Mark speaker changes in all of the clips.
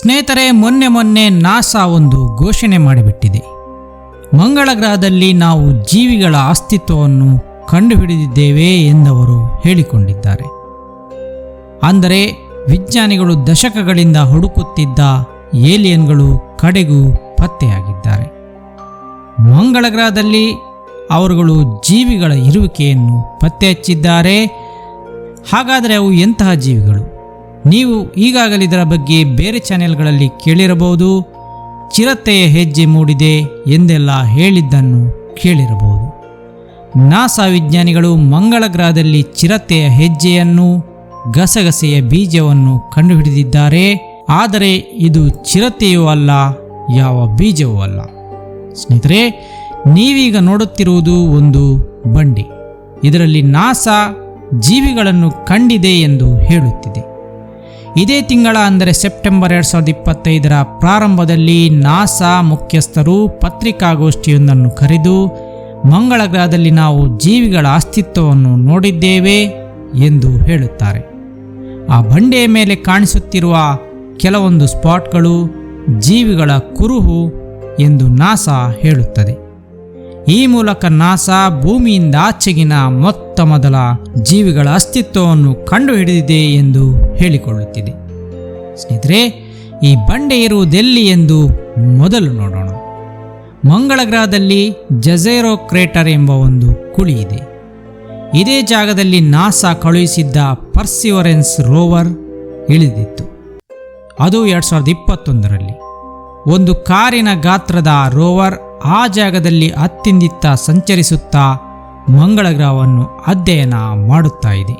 Speaker 1: ಸ್ನೇಹಿತರೆ, ಮೊನ್ನೆ ನಾಸಾ ಒಂದು ಘೋಷಣೆ ಮಾಡಿಬಿಟ್ಟಿದೆ. ಮಂಗಳ ಗ್ರಹದಲ್ಲಿ ನಾವು ಜೀವಿಗಳ ಅಸ್ತಿತ್ವವನ್ನು ಕಂಡುಹಿಡಿದಿದ್ದೇವೆ ಎಂದವರು ಹೇಳಿಕೊಂಡಿದ್ದಾರೆ. ಅಂದರೆ ವಿಜ್ಞಾನಿಗಳು ದಶಕಗಳಿಂದ ಹುಡುಕುತ್ತಿದ್ದ ಏಲಿಯನ್ಗಳು ಕಡೆಗೂ ಪತ್ತೆಯಾಗಿದ್ದಾರೆ. ಮಂಗಳ ಗ್ರಹದಲ್ಲಿ ಅವರುಗಳು ಜೀವಿಗಳ ಇರುವಿಕೆಯನ್ನು ಪತ್ತೆ ಹಚ್ಚಿದ್ದಾರೆ. ಹಾಗಾದರೆ ಅವು ಎಂತಹ ಜೀವಿಗಳು? ನೀವು ಈಗಾಗಲೇ ಇದರ ಬಗ್ಗೆ ಬೇರೆ ಚಾನೆಲ್ಗಳಲ್ಲಿ ಕೇಳಿರಬಹುದು. ಚಿರತೆಯ ಹೆಜ್ಜೆ ಮೂಡಿದೆ ಎಂದೆಲ್ಲ ಹೇಳಿದ್ದನ್ನು ಕೇಳಿರಬಹುದು. ನಾಸಾ ವಿಜ್ಞಾನಿಗಳು ಮಂಗಳ ಗ್ರಹದಲ್ಲಿ ಚಿರತೆಯ ಹೆಜ್ಜೆಯನ್ನು, ಗಸಗಸೆಯ ಬೀಜವನ್ನು ಕಂಡುಹಿಡಿದಿದ್ದಾರೆ. ಆದರೆ ಇದು ಚಿರತೆಯೂ ಅಲ್ಲ, ಯಾವ ಬೀಜವೂ ಅಲ್ಲ. ಸ್ನೇಹಿತರೆ, ನೀವೀಗ ನೋಡುತ್ತಿರುವುದು ಒಂದು ಬಂಡೆ. ಇದರಲ್ಲಿ ನಾಸಾ ಜೀವಿಗಳನ್ನು ಕಂಡಿದೆ ಎಂದು ಹೇಳುತ್ತಿದೆ. ಇದೇ ತಿಂಗಳ ಅಂದರೆ ಸೆಪ್ಟೆಂಬರ್ 2025 ಪ್ರಾರಂಭದಲ್ಲಿ ನಾಸಾ ಮುಖ್ಯಸ್ಥರು ಪತ್ರಿಕಾಗೋಷ್ಠಿಯೊಂದನ್ನು ಕರೆದು ಮಂಗಳ ಗ್ರಹದಲ್ಲಿ ನಾವು ಜೀವಿಗಳ ಅಸ್ತಿತ್ವವನ್ನು ನೋಡಿದ್ದೇವೆ ಎಂದು ಹೇಳುತ್ತಾರೆ. ಆ ಬಂಡೆಯ ಮೇಲೆ ಕಾಣಿಸುತ್ತಿರುವ ಕೆಲವೊಂದು ಸ್ಪಾಟ್ಗಳು ಜೀವಿಗಳ ಕುರುಹು ಎಂದು ನಾಸಾ ಹೇಳುತ್ತದೆ. ಈ ಮೂಲಕ ನಾಸಾ ಭೂಮಿಯಿಂದ ಆಚೆಗಿನ ಮೊತ್ತ ಮೊದಲ ಜೀವಿಗಳ ಅಸ್ತಿತ್ವವನ್ನು ಕಂಡುಹಿಡಿದಿದೆ ಎಂದು ಹೇಳಿಕೊಳ್ಳುತ್ತಿದೆ. ಸ್ನೇಹಿತರೆ, ಈ ಬಂಡೆ ಇರುವುದೆಲ್ಲಿ ಎಂದು ಮೊದಲು ನೋಡೋಣ. ಮಂಗಳ ಗ್ರಹದಲ್ಲಿ ಜಝೆರೋ ಕ್ರೇಟರ್ ಎಂಬ ಒಂದು ಕುಳಿ ಇದೆ. ಇದೇ ಜಾಗದಲ್ಲಿ ನಾಸಾ ಕಳುಹಿಸಿದ್ದ ಪರ್ಸಿವರೆನ್ಸ್ ರೋವರ್ ಇಳಿದಿತ್ತು. ಅದು 2021ರಲ್ಲಿ. ಒಂದು ಕಾರಿನ ಗಾತ್ರದ ರೋವರ್ ಆ ಜಾಗದಲ್ಲಿ ಅತ್ತಿಂದಿತ್ತ ಸಂಚರಿಸುತ್ತಾ ಮಂಗಳ ಗ್ರಹವನ್ನು ಅಧ್ಯಯನ ಮಾಡುತ್ತಾ ಇದೆ.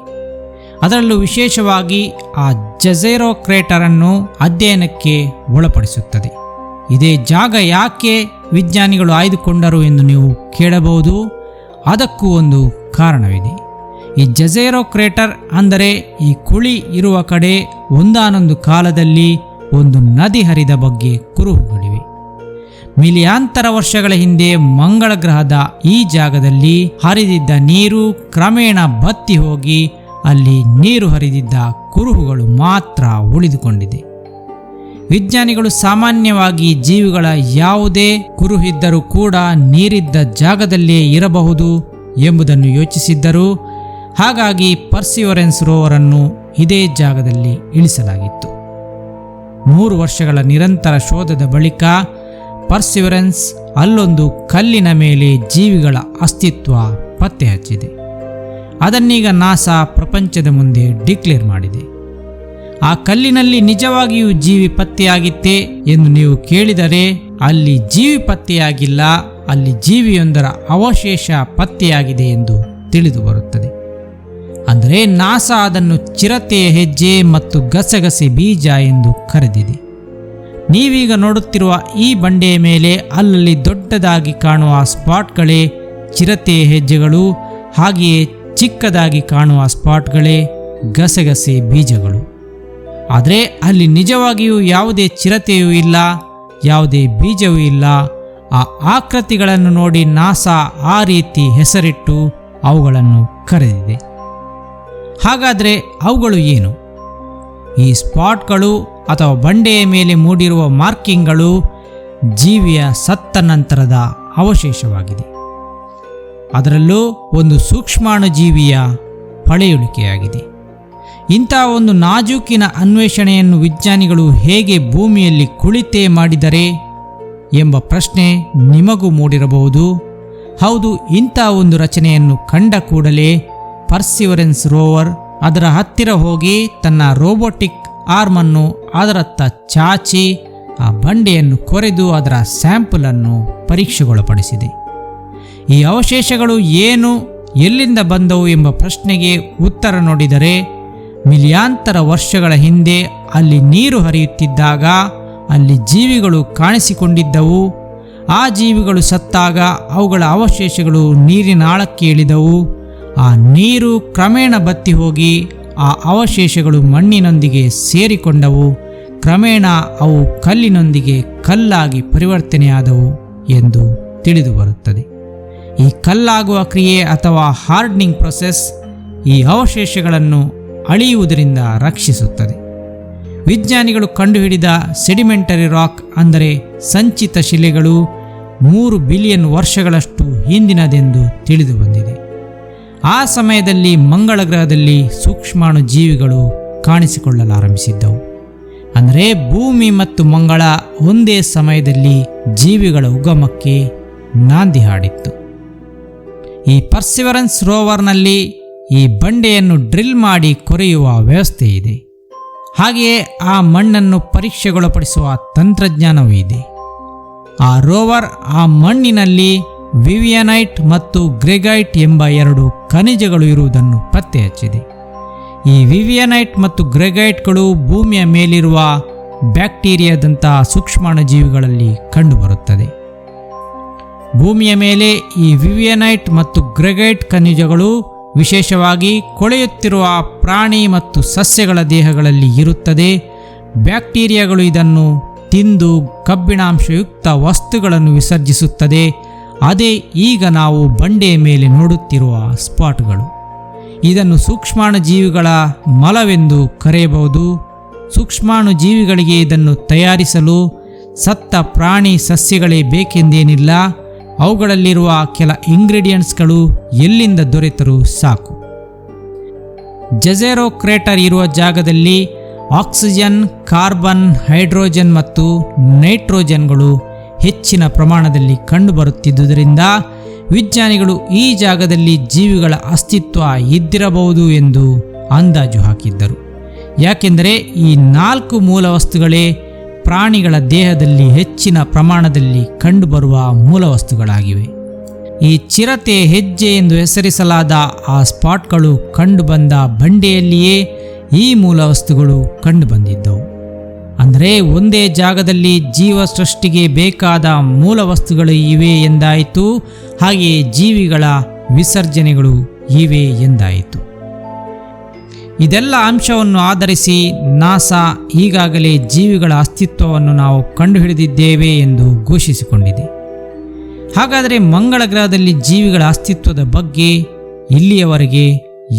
Speaker 1: ಅದರಲ್ಲೂ ವಿಶೇಷವಾಗಿ ಆ ಜಝೆರೋ ಕ್ರೇಟರ್ ಅನ್ನು ಅಧ್ಯಯನಕ್ಕೆ ಒಳಪಡಿಸುತ್ತದೆ. ಇದೇ ಜಾಗ ಯಾಕೆ ವಿಜ್ಞಾನಿಗಳು ಆಯ್ದುಕೊಂಡರು ಎಂದು ನೀವು ಕೇಳಬಹುದು. ಅದಕ್ಕೂ ಒಂದು ಕಾರಣವಿದೆ. ಈ ಜಝೆರೋ ಕ್ರೇಟರ್ ಅಂದರೆ ಈ ಕುಳಿ ಇರುವ ಕಡೆ ಒಂದಾನೊಂದು ಕಾಲದಲ್ಲಿ ಒಂದು ನದಿ ಹರಿದ ಬಗ್ಗೆ ಕುರುಹುಗಳಿವೆ. ಮಿಲಿಯಾಂತರ ವರ್ಷಗಳ ಹಿಂದೆ ಮಂಗಳ ಗ್ರಹದ ಈ ಜಾಗದಲ್ಲಿ ಹರಿದಿದ್ದ ನೀರು ಕ್ರಮೇಣ ಬತ್ತಿ ಹೋಗಿ ಅಲ್ಲಿ ನೀರು ಹರಿದಿದ್ದ ಕುರುಹುಗಳು ಮಾತ್ರ ಉಳಿದುಕೊಂಡಿದೆ. ವಿಜ್ಞಾನಿಗಳು ಸಾಮಾನ್ಯವಾಗಿ ಜೀವಿಗಳ ಯಾವುದೇ ಕುರುಹಿದ್ದರೂ ಕೂಡ ನೀರಿದ್ದ ಜಾಗದಲ್ಲೇ ಇರಬಹುದು ಎಂಬುದನ್ನು ಯೋಚಿಸಿದ್ದರು. ಹಾಗಾಗಿ ಪರ್ಸಿವರೆನ್ಸ್ ರೋವರ್ ಅನ್ನು ಇದೇ ಜಾಗದಲ್ಲಿ ಇಳಿಸಲಾಗಿತ್ತು. 3 ವರ್ಷಗಳ ನಿರಂತರ ಶೋಧದ ಬಳಿಕ ಪರ್ಸಿವರೆನ್ಸ್ ಅಲ್ಲೊಂದು ಕಲ್ಲಿನ ಮೇಲೆ ಜೀವಿಗಳ ಅಸ್ತಿತ್ವ ಪತ್ತೆ ಹಚ್ಚಿದೆ. ಅದನ್ನೀಗ ನಾಸಾ ಪ್ರಪಂಚದ ಮುಂದೆ ಡಿಕ್ಲೇರ್ ಮಾಡಿದೆ. ಆ ಕಲ್ಲಿನಲ್ಲಿ ನಿಜವಾಗಿಯೂ ಜೀವಿ ಪತ್ತೆಯಾಗಿತ್ತೇ ಎಂದು ನೀವು ಕೇಳಿದರೆ, ಅಲ್ಲಿ ಜೀವಿ ಪತ್ತೆಯಾಗಿಲ್ಲ, ಅಲ್ಲಿ ಜೀವಿಯೊಂದರ ಅವಶೇಷ ಪತ್ತೆಯಾಗಿದೆ ಎಂದು ತಿಳಿದು ಬರುತ್ತದೆ. ಅಂದರೆ ನಾಸಾ ಅದನ್ನು ಚಿರತೆಯ ಹೆಜ್ಜೆ ಮತ್ತು ಗಸಗಸೆ ಬೀಜ ಎಂದು ಕರೆದಿದೆ. ನೀವೀಗ ನೋಡುತ್ತಿರುವ ಈ ಬಂಡೆಯ ಮೇಲೆ ಅಲ್ಲಲ್ಲಿ ದೊಡ್ಡದಾಗಿ ಕಾಣುವ ಸ್ಪಾಟ್ಗಳೇ ಚಿರತೆಯ ಹೆಜ್ಜೆಗಳು. ಹಾಗೆಯೇ ಚಿಕ್ಕದಾಗಿ ಕಾಣುವ ಸ್ಪಾಟ್ಗಳೇ ಗಸಗಸೆ ಬೀಜಗಳು. ಆದರೆ ಅಲ್ಲಿ ನಿಜವಾಗಿಯೂ ಯಾವುದೇ ಚಿರತೆಯೂ ಇಲ್ಲ, ಯಾವುದೇ ಬೀಜವೂ ಇಲ್ಲ. ಆ ಆಕೃತಿಗಳನ್ನು ನೋಡಿ ನಾಸಾ ಆ ರೀತಿ ಹೆಸರಿಟ್ಟು ಅವುಗಳನ್ನು ಕರೆದಿದೆ. ಹಾಗಾದರೆ ಅವುಗಳು ಏನು? ಈ ಸ್ಪಾಟ್ಗಳು ಅಥವಾ ಬಂಡೆಯ ಮೇಲೆ ಮೂಡಿರುವ ಮಾರ್ಕಿಂಗ್ಗಳು ಜೀವಿಯ ಸತ್ತ ನಂತರದ ಅವಶೇಷವಾಗಿದೆ. ಅದರಲ್ಲೂ ಒಂದು ಸೂಕ್ಷ್ಮಾಣು ಜೀವಿಯ ಪಳೆಯುಳಿಕೆಯಾಗಿದೆ. ಇಂತಹ ಒಂದು ನಾಜೂಕಿನ ಅನ್ವೇಷಣೆಯನ್ನು ವಿಜ್ಞಾನಿಗಳು ಹೇಗೆ ಭೂಮಿಯಲ್ಲಿ ಕುಳಿತೇ ಮಾಡಿದರೆ ಎಂಬ ಪ್ರಶ್ನೆ ನಿಮಗೂ ಮೂಡಿರಬಹುದು. ಹೌದು, ಇಂತಹ ಒಂದು ರಚನೆಯನ್ನು ಕಂಡ ಕೂಡಲೇ ಪರ್ಸಿವರೆನ್ಸ್ ರೋವರ್ ಅದರ ಹತ್ತಿರ ಹೋಗಿ ತನ್ನ ರೋಬೋಟಿಕ್ ಆರ್ಮನ್ನು ಅದರತ್ತ ಚಾಚಿ ಆ ಬಂಡೆಯನ್ನು ಕೊರೆದು ಅದರ ಸ್ಯಾಂಪಲ್ ಅನ್ನು ಪರೀಕ್ಷೆಗೊಳಪಡಿಸಿದೆ. ಈ ಅವಶೇಷಗಳು ಏನು, ಎಲ್ಲಿಂದ ಬಂದವು ಎಂಬ ಪ್ರಶ್ನೆಗೆ ಉತ್ತರ ನೋಡಿದರೆ, ಮಿಲಿಯಾಂತರ ವರ್ಷಗಳ ಹಿಂದೆ ಅಲ್ಲಿ ನೀರು ಹರಿಯುತ್ತಿದ್ದಾಗ ಅಲ್ಲಿ ಜೀವಿಗಳು ಕಾಣಿಸಿಕೊಂಡಿದ್ದವು. ಆ ಜೀವಿಗಳು ಸತ್ತಾಗ ಅವುಗಳ ಅವಶೇಷಗಳು ನೀರಿನ ಆಳಕ್ಕೆ ಇಳಿದವು. ಆ ನೀರು ಕ್ರಮೇಣ ಬತ್ತಿ ಹೋಗಿ ಆ ಅವಶೇಷಗಳು ಮಣ್ಣಿನೊಂದಿಗೆ ಸೇರಿಕೊಂಡವು. ಕ್ರಮೇಣ ಅವು ಕಲ್ಲಿನೊಂದಿಗೆ ಕಲ್ಲಾಗಿ ಪರಿವರ್ತನೆಯಾದವು ಎಂದು ತಿಳಿದು ಬರುತ್ತದೆ. ಈ ಕಲ್ಲಾಗುವ ಕ್ರಿಯೆ ಅಥವಾ ಹಾರ್ಡ್ನಿಂಗ್ ಪ್ರೊಸೆಸ್ ಈ ಅವಶೇಷಗಳನ್ನು ಅಳಿಯುವುದರಿಂದ ರಕ್ಷಿಸುತ್ತದೆ. ವಿಜ್ಞಾನಿಗಳು ಕಂಡುಹಿಡಿದ ಸೆಡಿಮೆಂಟರಿ ರಾಕ್ ಅಂದರೆ ಸಂಚಿತ ಶಿಲೆಗಳು 3 ಬಿಲಿಯನ್ ವರ್ಷಗಳಷ್ಟು ಹಿಂದಿನದೆಂದು ತಿಳಿದು ಬಂದಿದೆ. ಆ ಸಮಯದಲ್ಲಿ ಮಂಗಳ ಗ್ರಹದಲ್ಲಿ ಸೂಕ್ಷ್ಮಾಣು ಜೀವಿಗಳು ಕಾಣಿಸಿಕೊಳ್ಳಲಾರಂಭಿಸಿದ್ದವು. ಅಂದರೆ ಭೂಮಿ ಮತ್ತು ಮಂಗಳ ಒಂದೇ ಸಮಯದಲ್ಲಿ ಜೀವಿಗಳ ಉಗಮಕ್ಕೆ ನಾಂದಿ ಹಾಡಿತ್ತು. ಈ ಪರ್ಸಿವರೆನ್ಸ್ ರೋವರ್ನಲ್ಲಿ ಈ ಬಂಡೆಯನ್ನು ಡ್ರಿಲ್ ಮಾಡಿ ಕೊರೆಯುವ ವ್ಯವಸ್ಥೆ ಇದೆ. ಹಾಗೆಯೇ ಆ ಮಣ್ಣನ್ನು ಪರೀಕ್ಷೆಗೊಳಪಡಿಸುವ ತಂತ್ರಜ್ಞಾನವೂ ಇದೆ. ಆ ರೋವರ್ ಆ ಮಣ್ಣಿನಲ್ಲಿ ವಿವಿಯನೈಟ್ ಮತ್ತು ಗ್ರೆಗೈಟ್ ಎಂಬ 2 ಖನಿಜಗಳು ಇರುವುದನ್ನು ಪತ್ತೆ ಹಚ್ಚಿದೆ. ಈ ವಿವಿಯನೈಟ್ ಮತ್ತು ಗ್ರೆಗೈಟ್ಗಳು ಭೂಮಿಯ ಮೇಲಿರುವ ಬ್ಯಾಕ್ಟೀರಿಯಾದಂತಹ ಸೂಕ್ಷ್ಮಾಣುಜೀವಿಗಳಲ್ಲಿ ಕಂಡುಬರುತ್ತದೆ. ಭೂಮಿಯ ಮೇಲೆ ಈ ವಿವಿಯನೈಟ್ ಮತ್ತು ಗ್ರೆಗೈಟ್ ಖನಿಜಗಳು ವಿಶೇಷವಾಗಿ ಕೊಳೆಯುತ್ತಿರುವ ಪ್ರಾಣಿ ಮತ್ತು ಸಸ್ಯಗಳ ದೇಹಗಳಲ್ಲಿ ಇರುತ್ತದೆ. ಬ್ಯಾಕ್ಟೀರಿಯಾಗಳು ಇದನ್ನು ತಿಂದು ಕಬ್ಬಿಣಾಂಶಯುಕ್ತ ವಸ್ತುಗಳನ್ನು ವಿಸರ್ಜಿಸುತ್ತದೆ. ಅದೇ ಈಗ ನಾವು ಬಂಡೆಯ ಮೇಲೆ ನೋಡುತ್ತಿರುವ ಸ್ಪಾಟ್ಗಳು. ಇದನ್ನು ಸೂಕ್ಷ್ಮಾಣುಜೀವಿಗಳ ಮಲವೆಂದು ಕರೆಯಬಹುದು. ಸೂಕ್ಷ್ಮಾಣುಜೀವಿಗಳಿಗೆ ಇದನ್ನು ತಯಾರಿಸಲು ಸತ್ತ ಪ್ರಾಣಿ ಸಸ್ಯಗಳೇ ಬೇಕೆಂದೇನಿಲ್ಲ. ಅವುಗಳಲ್ಲಿರುವ ಕೆಲ ಇಂಗ್ರೀಡಿಯೆಂಟ್ಸ್ಗಳು ಎಲ್ಲಿಂದ ದೊರೆತರೂ ಸಾಕು. ಜೆಝೆರೋ ಕ್ರೇಟರ್ ಇರುವ ಜಾಗದಲ್ಲಿ ಆಕ್ಸಿಜನ್, ಕಾರ್ಬನ್, ಹೈಡ್ರೋಜನ್ ಮತ್ತು ನೈಟ್ರೋಜನ್ಗಳು ಹೆಚ್ಚಿನ ಪ್ರಮಾಣದಲ್ಲಿ ಕಂಡುಬರುತ್ತಿದ್ದುದರಿಂದ ವಿಜ್ಞಾನಿಗಳು ಈ ಜಾಗದಲ್ಲಿ ಜೀವಿಗಳ ಅಸ್ತಿತ್ವ ಇದ್ದಿರಬಹುದು ಎಂದು ಅಂದಾಜು ಹಾಕಿದ್ದರು. ಯಾಕೆಂದರೆ ಈ 4 ಮೂಲವಸ್ತುಗಳೇ ಪ್ರಾಣಿಗಳ ದೇಹದಲ್ಲಿ ಹೆಚ್ಚಿನ ಪ್ರಮಾಣದಲ್ಲಿ ಕಂಡುಬರುವ ಮೂಲವಸ್ತುಗಳಾಗಿವೆ. ಈ ಚಿರತೆ ಹೆಜ್ಜೆ ಎಂದು ಹೆಸರಿಸಲಾದ ಆ ಸ್ಪಾಟ್ಗಳು ಕಂಡುಬಂದ ಬಂಡೆಯಲ್ಲಿಯೇ ಈ ಮೂಲವಸ್ತುಗಳು ಕಂಡುಬಂದಿದ್ದವು. ಅಂದರೆ ಒಂದೇ ಜಾಗದಲ್ಲಿ ಜೀವ ಸೃಷ್ಟಿಗೆ ಬೇಕಾದ ಮೂಲವಸ್ತುಗಳು ಇವೆ ಎಂದಾಯಿತು. ಹಾಗೆಯೇ ಜೀವಿಗಳ ವಿಸರ್ಜನೆಗಳು ಇವೆ ಎಂದಾಯಿತು. ಇದೆಲ್ಲ ಅಂಶವನ್ನು ಆಧರಿಸಿ ನಾಸಾ ಈಗಾಗಲೇ ಜೀವಿಗಳ ಅಸ್ತಿತ್ವವನ್ನು ನಾವು ಕಂಡುಹಿಡಿದಿದ್ದೇವೆ ಎಂದು ಘೋಷಿಸಿಕೊಂಡಿದೆ. ಹಾಗಾದರೆ ಮಂಗಳ ಗ್ರಹದಲ್ಲಿ ಜೀವಿಗಳ ಅಸ್ತಿತ್ವದ ಬಗ್ಗೆ ಇಲ್ಲಿಯವರೆಗೆ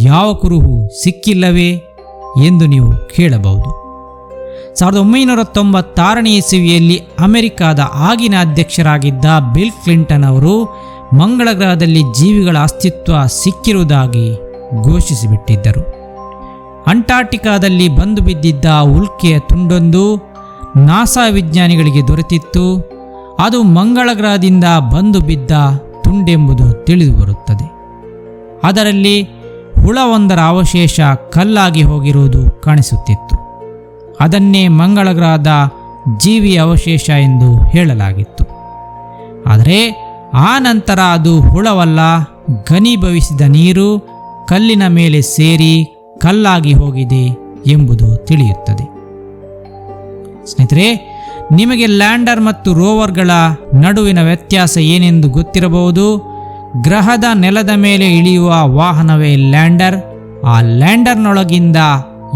Speaker 1: ಯಾವ ಕುರುಹು ಸಿಕ್ಕಿಲ್ಲವೇ ಎಂದು ನೀವು ಕೇಳಬಹುದು. 1996ನೇ ಇಸವಿಯಲ್ಲಿ ಅಮೆರಿಕಾದ ಆಗಿನ ಅಧ್ಯಕ್ಷರಾಗಿದ್ದ ಬಿಲ್ ಕ್ಲಿಂಟನ್ ಅವರು ಮಂಗಳ ಗ್ರಹದಲ್ಲಿ ಜೀವಿಗಳ ಅಸ್ತಿತ್ವ ಸಿಕ್ಕಿರುವುದಾಗಿ ಘೋಷಿಸಿಬಿಟ್ಟಿದ್ದರು. ಅಂಟಾರ್ಟಿಕಾದಲ್ಲಿ ಬಂದು ಬಿದ್ದಿದ್ದ ಉಲ್ಕೆಯ ತುಂಡೊಂದು ನಾಸಾ ವಿಜ್ಞಾನಿಗಳಿಗೆ ದೊರೆತಿತ್ತು. ಅದು ಮಂಗಳ ಗ್ರಹದಿಂದ ಬಂದು ಬಿದ್ದ ತುಂಡೆಂಬುದು ತಿಳಿದು ಬರುತ್ತದೆ. ಅದರಲ್ಲಿ ಹುಳವೊಂದರ ಅವಶೇಷ ಕಲ್ಲಾಗಿ ಹೋಗಿರುವುದು ಕಾಣಿಸುತ್ತಿತ್ತು. ಅದನ್ನೇ ಮಂಗಳ ಗ್ರಹದ ಜೀವಿ ಅವಶೇಷ ಎಂದು ಹೇಳಲಾಗಿತ್ತು. ಆದರೆ ಆ ನಂತರ ಅದು ಹುಳವಲ್ಲ, ಘನೀಭವಿಸಿದ ನೀರು ಕಲ್ಲಿನ ಮೇಲೆ ಸೇರಿ ಕಲ್ಲಾಗಿ ಹೋಗಿದೆ ಎಂಬುದು ತಿಳಿಯುತ್ತದೆ. ಸ್ನೇಹಿತರೆ, ನಿಮಗೆ ಲ್ಯಾಂಡರ್ ಮತ್ತು ರೋವರ್ಗಳ ನಡುವಿನ ವ್ಯತ್ಯಾಸ ಏನೆಂದು ಗೊತ್ತಿರಬಹುದು. ಗ್ರಹದ ನೆಲದ ಮೇಲೆ ಇಳಿಯುವ ವಾಹನವೇ ಲ್ಯಾಂಡರ್. ಆ ಲ್ಯಾಂಡರ್ನೊಳಗಿಂದ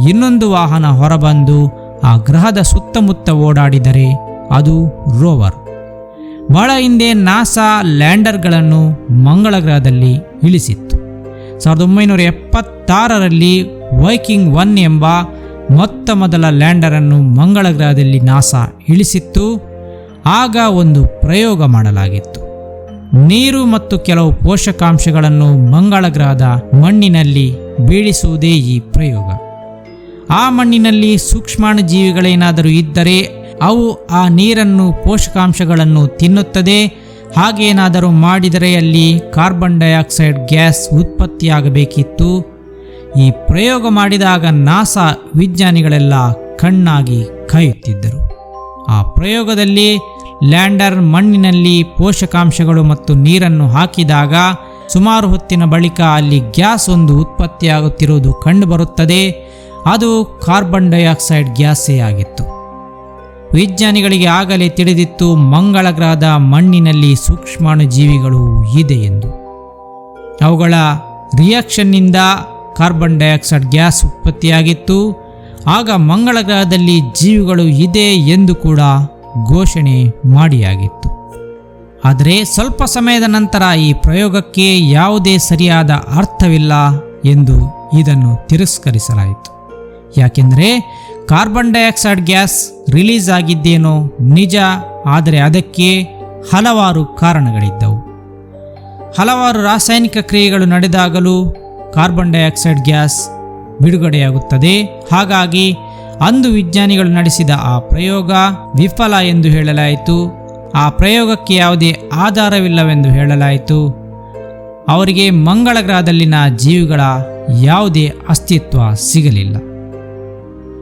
Speaker 1: ಇನ್ನೊಂದು ವಾಹನ ಹೊರಬಂದು ಆ ಗ್ರಹದ ಸುತ್ತಮುತ್ತ ಓಡಾಡಿದರೆ ಅದು ರೋವರ್. ಬಹಳ ಹಿಂದೆ ನಾಸಾ ಲ್ಯಾಂಡರ್ಗಳನ್ನು ಮಂಗಳ ಗ್ರಹದಲ್ಲಿ ಇಳಿಸಿತ್ತು. 1976ರಲ್ಲಿ ವೈಕಿಂಗ್ 1 ಎಂಬ ಮೊತ್ತ ಮೊದಲ ಲ್ಯಾಂಡರನ್ನು ಮಂಗಳ ಗ್ರಹದಲ್ಲಿ ನಾಸಾ ಇಳಿಸಿತ್ತು. ಆಗ ಒಂದು ಪ್ರಯೋಗ ಮಾಡಲಾಗಿತ್ತು. ನೀರು ಮತ್ತು ಕೆಲವು ಪೋಷಕಾಂಶಗಳನ್ನು ಮಂಗಳ ಗ್ರಹದ ಮಣ್ಣಿನಲ್ಲಿ ಬೀಳಿಸುವುದೇ ಈ ಪ್ರಯೋಗ. ಆ ಮಣ್ಣಿನಲ್ಲಿ ಸೂಕ್ಷ್ಮಾಣುಜೀವಿಗಳೇನಾದರೂ ಇದ್ದರೆ ಅವು ಆ ನೀರನ್ನು, ಪೋಷಕಾಂಶಗಳನ್ನು ತಿನ್ನುತ್ತದೆ. ಹಾಗೇನಾದರೂ ಮಾಡಿದರೆ ಅಲ್ಲಿ ಕಾರ್ಬನ್ ಡೈಆಕ್ಸೈಡ್ ಗ್ಯಾಸ್ ಉತ್ಪತ್ತಿಯಾಗಬೇಕಿತ್ತು. ಈ ಪ್ರಯೋಗ ಮಾಡಿದಾಗ ನಾಸಾ ವಿಜ್ಞಾನಿಗಳೆಲ್ಲ ಕಣ್ಣಾಗಿ ಕಾಯುತ್ತಿದ್ದರು. ಆ ಪ್ರಯೋಗದಲ್ಲಿ ಲ್ಯಾಂಡರ್ ಮಣ್ಣಿನಲ್ಲಿ ಪೋಷಕಾಂಶಗಳು ಮತ್ತು ನೀರನ್ನು ಹಾಕಿದಾಗ ಸುಮಾರು ಹೊತ್ತಿನ ಬಳಿಕ ಅಲ್ಲಿ ಗ್ಯಾಸ್ ಒಂದು ಉತ್ಪತ್ತಿಯಾಗುತ್ತಿರುವುದು ಕಂಡುಬರುತ್ತದೆ. ಅದು ಕಾರ್ಬನ್ ಡೈಆಕ್ಸೈಡ್ ಗ್ಯಾಸೇ ಆಗಿತ್ತು. ವಿಜ್ಞಾನಿಗಳಿಗೆ ಆಗಲೇ ತಿಳಿದಿತ್ತು ಮಂಗಳ ಗ್ರಹದ ಮಣ್ಣಿನಲ್ಲಿ ಸೂಕ್ಷ್ಮಾಣುಜೀವಿಗಳು ಇದೆ ಎಂದು. ಅವುಗಳ ರಿಯಾಕ್ಷನ್ನಿಂದ ಕಾರ್ಬನ್ ಡೈಆಕ್ಸೈಡ್ ಗ್ಯಾಸ್ ಉತ್ಪತ್ತಿಯಾಗಿತ್ತು. ಆಗ ಮಂಗಳ ಗ್ರಹದಲ್ಲಿ ಜೀವಿಗಳು ಇದೆ ಎಂದು ಕೂಡ ಘೋಷಣೆ ಮಾಡಿಯಾಗಿತ್ತು. ಆದರೆ ಸ್ವಲ್ಪ ಸಮಯದ ನಂತರ ಈ ಪ್ರಯೋಗಕ್ಕೆ ಯಾವುದೇ ಸರಿಯಾದ ಅರ್ಥವಿಲ್ಲ ಎಂದು ಇದನ್ನು ತಿರಸ್ಕರಿಸಲಾಯಿತು. ಯಾಕೆಂದರೆ ಕಾರ್ಬನ್ ಡೈಆಕ್ಸೈಡ್ ಗ್ಯಾಸ್ ರಿಲೀಸ್ ಆಗಿದ್ದೇನೋ ನಿಜ, ಆದರೆ ಅದಕ್ಕೆ ಹಲವಾರು ಕಾರಣಗಳಿದ್ದವು. ಹಲವಾರು ರಾಸಾಯನಿಕ ಕ್ರಿಯೆಗಳು ನಡೆದಾಗಲೂ ಕಾರ್ಬನ್ ಡೈಆಕ್ಸೈಡ್ ಗ್ಯಾಸ್ ಬಿಡುಗಡೆಯಾಗುತ್ತದೆ. ಹಾಗಾಗಿ ಅಂದು ವಿಜ್ಞಾನಿಗಳು ನಡೆಸಿದ ಆ ಪ್ರಯೋಗ ವಿಫಲ ಎಂದು ಹೇಳಲಾಯಿತು. ಆ ಪ್ರಯೋಗಕ್ಕೆ ಯಾವುದೇ ಆಧಾರವಿಲ್ಲವೆಂದು ಹೇಳಲಾಯಿತು. ಅವರಿಗೆ ಮಂಗಳ ಗ್ರಹದಲ್ಲಿನ ಜೀವಿಗಳ ಯಾವುದೇ ಅಸ್ತಿತ್ವ ಸಿಗಲಿಲ್ಲ.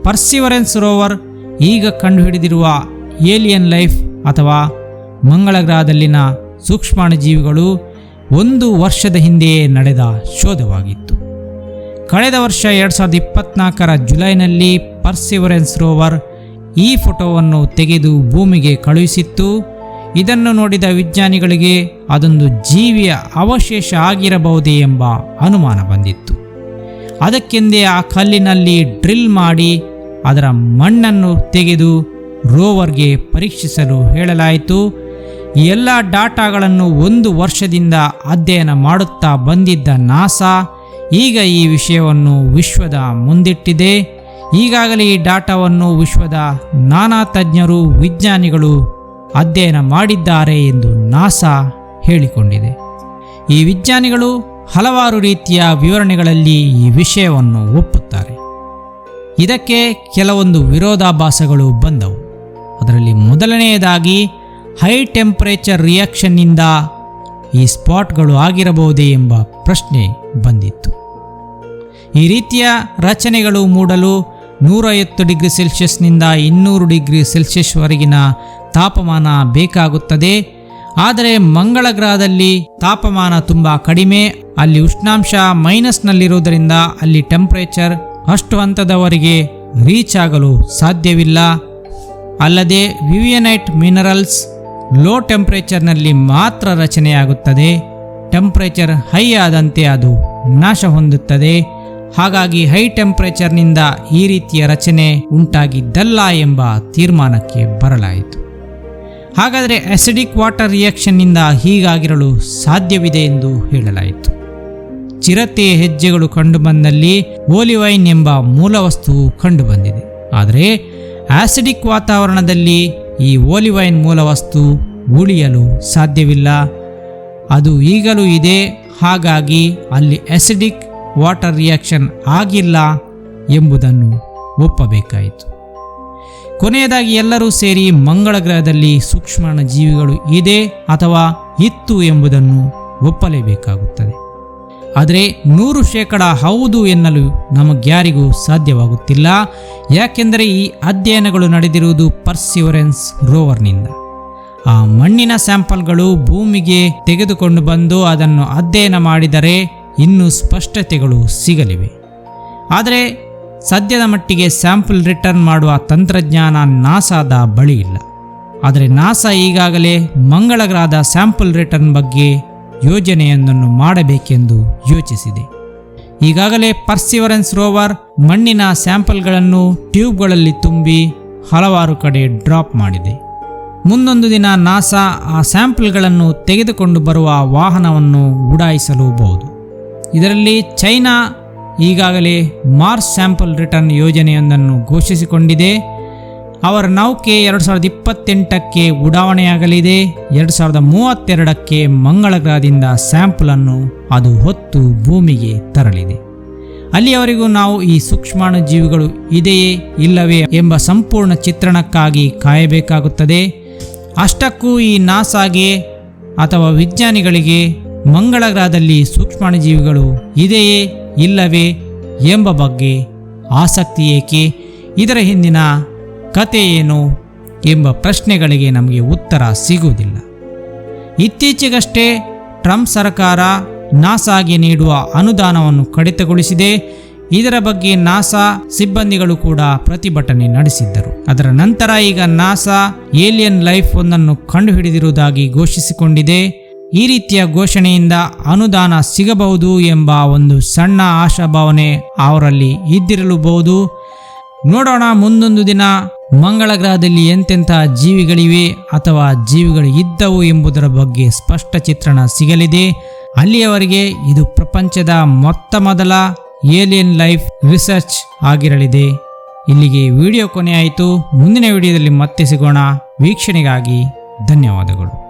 Speaker 1: ಪರ್ಸಿವರೆನ್ಸ್ ರೋವರ್ ಈಗ ಕಂಡುಹಿಡಿದಿರುವ ಏಲಿಯನ್ ಲೈಫ್ ಅಥವಾ ಮಂಗಳ ಗ್ರಹದಲ್ಲಿನ ಸೂಕ್ಷ್ಮಾಣುಜೀವಿಗಳು 1 ವರ್ಷದ ಹಿಂದೆಯೇ ನಡೆದ ಶೋಧವಾಗಿತ್ತು. ಕಳೆದ ವರ್ಷ 2024ರ ಜುಲೈನಲ್ಲಿ ಪರ್ಸಿವರೆನ್ಸ್ ರೋವರ್ ಈ ಫೋಟೋವನ್ನು ತೆಗೆದು ಭೂಮಿಗೆ ಕಳುಹಿಸಿತ್ತು. ಇದನ್ನು ನೋಡಿದ ವಿಜ್ಞಾನಿಗಳಿಗೆ ಅದೊಂದು ಜೀವಿಯ ಅವಶೇಷ ಆಗಿರಬಹುದೇ ಎಂಬ ಅನುಮಾನ ಬಂದಿತ್ತು. ಅದಕ್ಕೆಂದೇ ಆ ಕಲ್ಲಿನಲ್ಲಿ ಡ್ರಿಲ್ ಮಾಡಿ ಅದರ ಮಣ್ಣನ್ನು ತೆಗೆದು ರೋವರ್ಗೆ ಪರೀಕ್ಷಿಸಲು ಹೇಳಲಾಯಿತು. ಈ ಎಲ್ಲ ಡಾಟಾಗಳನ್ನು 1 ವರ್ಷದಿಂದ ಅಧ್ಯಯನ ಮಾಡುತ್ತಾ ಬಂದಿದ್ದ ನಾಸಾ ಈಗ ಈ ವಿಷಯವನ್ನು ವಿಶ್ವದ ಮುಂದಿಟ್ಟಿದೆ. ಈಗಾಗಲೇ ಈ ಡಾಟಾವನ್ನು ವಿಶ್ವದ ನಾನಾ ತಜ್ಞರು, ವಿಜ್ಞಾನಿಗಳು ಅಧ್ಯಯನ ಮಾಡಿದ್ದಾರೆ ಎಂದು ನಾಸಾ ಹೇಳಿಕೊಂಡಿದೆ. ಈ ವಿಜ್ಞಾನಿಗಳು ಹಲವಾರು ರೀತಿಯ ವಿವರಣೆಗಳಲ್ಲಿ ಈ ವಿಷಯವನ್ನು ಒಪ್ಪುತ್ತಾರೆ. ಇದಕ್ಕೆ ಕೆಲವೊಂದು ವಿರೋಧಾಭಾಸಗಳು ಬಂದವು. ಅದರಲ್ಲಿ ಮೊದಲನೆಯದಾಗಿ ಹೈ ಟೆಂಪರೇಚರ್ ರಿಯಾಕ್ಷನ್ನಿಂದ ಈ ಸ್ಪಾಟ್ಗಳು ಆಗಿರಬಹುದೇ ಎಂಬ ಪ್ರಶ್ನೆ ಬಂದಿತ್ತು. ಈ ರೀತಿಯ ರಚನೆಗಳು ಮೂಡಲು 150 ಡಿಗ್ರಿ ಸೆಲ್ಸಿಯಸ್ನಿಂದ 200 ಡಿಗ್ರಿ ಸೆಲ್ಸಿಯಸ್ವರೆಗಿನ ತಾಪಮಾನ ಬೇಕಾಗುತ್ತದೆ. ಆದರೆ ಮಂಗಳ ಗ್ರಹದಲ್ಲಿ ತಾಪಮಾನ ತುಂಬ ಕಡಿಮೆ, ಅಲ್ಲಿ ಉಷ್ಣಾಂಶ ಮೈನಸ್ನಲ್ಲಿರುವುದರಿಂದ ಅಲ್ಲಿ ಟೆಂಪರೇಚರ್ ಅಷ್ಟು ಹಂತದವರೆಗೆ ರೀಚ್ ಆಗಲು ಸಾಧ್ಯವಿಲ್ಲ. ಅಲ್ಲದೆ ವಿವಿಯನೈಟ್ ಮಿನರಲ್ಸ್ ಲೋ ಟೆಂಪರೇಚರ್ನಲ್ಲಿ ಮಾತ್ರ ರಚನೆಯಾಗುತ್ತದೆ. ಟೆಂಪರೇಚರ್ ಹೈ ಆದಂತೆ ಅದು ನಾಶ ಹೊಂದುತ್ತದೆ. ಹಾಗಾಗಿ ಹೈ ಟೆಂಪರೇಚರ್ನಿಂದ ಈ ರೀತಿಯ ರಚನೆ ಉಂಟಾಗಿದ್ದಲ್ಲ ಎಂಬ ತೀರ್ಮಾನಕ್ಕೆ ಬರಲಾಯಿತು. ಹಾಗಾದರೆ ಅಸಿಡಿಕ್ ವಾಟರ್ ರಿಯಾಕ್ಷನ್ನಿಂದ ಹೀಗಾಗಿರಲು ಸಾಧ್ಯವಿದೆ ಎಂದು ಹೇಳಲಾಯಿತು. ಚಿರತೆಯ ಹೆಜ್ಜೆಗಳು ಕಂಡುಬಂದಲ್ಲಿ ಓಲಿವೈನ್ ಎಂಬ ಮೂಲವಸ್ತುವು ಕಂಡುಬಂದಿದೆ. ಆದರೆ ಆಸಿಡಿಕ್ ವಾತಾವರಣದಲ್ಲಿ ಈ ಓಲಿವೈನ್ ಮೂಲವಸ್ತು ಉಳಿಯಲು ಸಾಧ್ಯವಿಲ್ಲ. ಅದು ಈಗಲೂ ಇದೆ. ಹಾಗಾಗಿ ಅಲ್ಲಿ ಅಸಿಡಿಕ್ ವಾಟರ್ ರಿಯಾಕ್ಷನ್ ಆಗಿಲ್ಲ ಎಂಬುದನ್ನು ಒಪ್ಪಬೇಕಾಯಿತು. ಕೊನೆಯದಾಗಿ ಎಲ್ಲರೂ ಸೇರಿ ಮಂಗಳ ಗ್ರಹದಲ್ಲಿ ಸೂಕ್ಷ್ಮಾಣು ಜೀವಿಗಳು ಇದೆ ಅಥವಾ ಇತ್ತು ಎಂಬುದನ್ನು ಒಪ್ಪಲೇಬೇಕಾಗುತ್ತದೆ. ಆದರೆ 100% ಹೌದು ಎನ್ನಲು ನಮಗ್ಯಾರಿಗೂ ಸಾಧ್ಯವಾಗುತ್ತಿಲ್ಲ. ಯಾಕೆಂದರೆ ಈ ಅಧ್ಯಯನಗಳು ನಡೆದಿರುವುದು ಪರ್ಸಿವರೆನ್ಸ್ ರೋವರ್ನಿಂದ. ಆ ಮಣ್ಣಿನ ಸ್ಯಾಂಪಲ್ಗಳು ಭೂಮಿಗೆ ತೆಗೆದುಕೊಂಡು ಬಂದು ಅದನ್ನು ಅಧ್ಯಯನ ಮಾಡಿದರೆ ಇನ್ನೂ ಸ್ಪಷ್ಟತೆಗಳು ಸಿಗಲಿವೆ. ಆದರೆ ಸದ್ಯದ ಮಟ್ಟಿಗೆ ಸ್ಯಾಂಪಲ್ ರಿಟರ್ನ್ ಮಾಡುವ ತಂತ್ರಜ್ಞಾನ ನಾಸಾದ ಬಳಿ ಇಲ್ಲ. ಆದರೆ ನಾಸಾ ಈಗಾಗಲೇ ಮಂಗಳ ಗ್ರಹದ ಸ್ಯಾಂಪಲ್ ರಿಟರ್ನ್ ಬಗ್ಗೆ ಯೋಜನೆಯೊಂದನ್ನು ಮಾಡಬೇಕೆಂದು ಯೋಚಿಸಿದೆ. ಈಗಾಗಲೇ ಪರ್ಸಿವರೆನ್ಸ್ ರೋವರ್ ಮಣ್ಣಿನ ಸ್ಯಾಂಪಲ್ಗಳನ್ನು ಟ್ಯೂಬ್ಗಳಲ್ಲಿ ತುಂಬಿ ಹಲವಾರು ಕಡೆ ಡ್ರಾಪ್ ಮಾಡಿದೆ. ಮುಂದೊಂದು ದಿನ ನಾಸಾ ಆ ಸ್ಯಾಂಪಲ್ಗಳನ್ನು ತೆಗೆದುಕೊಂಡು ಬರುವ ವಾಹನವನ್ನು ಉಡಾಯಿಸಲೂಬಹುದು. ಇದರಲ್ಲಿ ಚೈನಾ ಈಗಾಗಲೇ ಮಾರ್ಸ್ ಸ್ಯಾಂಪಲ್ ರಿಟರ್ನ್ ಯೋಜನೆಯೊಂದನ್ನು ಘೋಷಿಸಿಕೊಂಡಿದೆ. ಅವರ ನೌಕೆ 2028ಕ್ಕೆ ಉಡಾವಣೆಯಾಗಲಿದೆ. 2032ಕ್ಕೆ ಮಂಗಳ ಗ್ರಹದಿಂದ ಸ್ಯಾಂಪಲನ್ನು ಅದು ಹೊತ್ತು ಭೂಮಿಗೆ ತರಲಿದೆ. ಅಲ್ಲಿಯವರೆಗೂ ನಾವು ಈ ಸೂಕ್ಷ್ಮಾಣು ಜೀವಿಗಳು ಇದೆಯೇ ಇಲ್ಲವೇ ಎಂಬ ಸಂಪೂರ್ಣ ಚಿತ್ರಣಕ್ಕಾಗಿ ಕಾಯಬೇಕಾಗುತ್ತದೆ. ಅಷ್ಟಕ್ಕೂ ಈ ನಾಸಾಗೆ ಅಥವಾ ವಿಜ್ಞಾನಿಗಳಿಗೆ ಮಂಗಳ ಗ್ರಹದಲ್ಲಿ ಸೂಕ್ಷ್ಮಾಣು ಜೀವಿಗಳು ಇದೆಯೇ ಇಲ್ಲವೇ ಎಂಬ ಬಗ್ಗೆ ಆಸಕ್ತಿ ಏಕೆ, ಇದರ ಹಿಂದಿನ ಕತೆ ಏನು ಎಂಬ ಪ್ರಶ್ನೆಗಳಿಗೆ ನಮಗೆ ಉತ್ತರ ಸಿಗುವುದಿಲ್ಲ. ಇತ್ತೀಚೆಗಷ್ಟೇ ಟ್ರಂಪ್ ಸರ್ಕಾರ ನಾಸಾಗೆ ನೀಡುವ ಅನುದಾನವನ್ನು ಕಡಿತಗೊಳಿಸಿದೆ. ಇದರ ಬಗ್ಗೆ ನಾಸಾ ಸಿಬ್ಬಂದಿಗಳು ಕೂಡ ಪ್ರತಿಭಟನೆ ನಡೆಸಿದ್ದರು. ಅದರ ನಂತರ ಈಗ ನಾಸಾ ಏಲಿಯನ್ ಲೈಫ್ ಒಂದನ್ನು ಕಂಡುಹಿಡಿದಿರುವುದಾಗಿ ಘೋಷಿಸಿಕೊಂಡಿದೆ. ಈ ರೀತಿಯ ಘೋಷಣೆಯಿಂದ ಅನುದಾನ ಸಿಗಬಹುದು ಎಂಬ ಒಂದು ಸಣ್ಣ ಆಶಾಭಾವನೆ ಅವರಲ್ಲಿ ಇದ್ದಿರಲೂಬಹುದು. ನೋಡೋಣ, ಮುಂದೊಂದು ದಿನ ಮಂಗಳ ಗ್ರಹದಲ್ಲಿ ಎಂತೆಂಥ ಜೀವಿಗಳಿವೆ ಅಥವಾ ಜೀವಿಗಳು ಇದ್ದವು ಎಂಬುದರ ಬಗ್ಗೆ ಸ್ಪಷ್ಟ ಚಿತ್ರಣ ಸಿಗಲಿದೆ. ಅಲ್ಲಿಯವರೆಗೆ ಇದು ಪ್ರಪಂಚದ ಮೊತ್ತ ಮೊದಲ ಏಲಿಯನ್ ಲೈಫ್ ರಿಸರ್ಚ್ ಆಗಿರಲಿದೆ. ಇಲ್ಲಿಗೆ ವಿಡಿಯೋ ಕೊನೆಯಾಯಿತು. ಮುಂದಿನ ವಿಡಿಯೋದಲ್ಲಿ ಮತ್ತೆ ಸಿಗೋಣ. ವೀಕ್ಷಣೆಗಾಗಿ ಧನ್ಯವಾದಗಳು.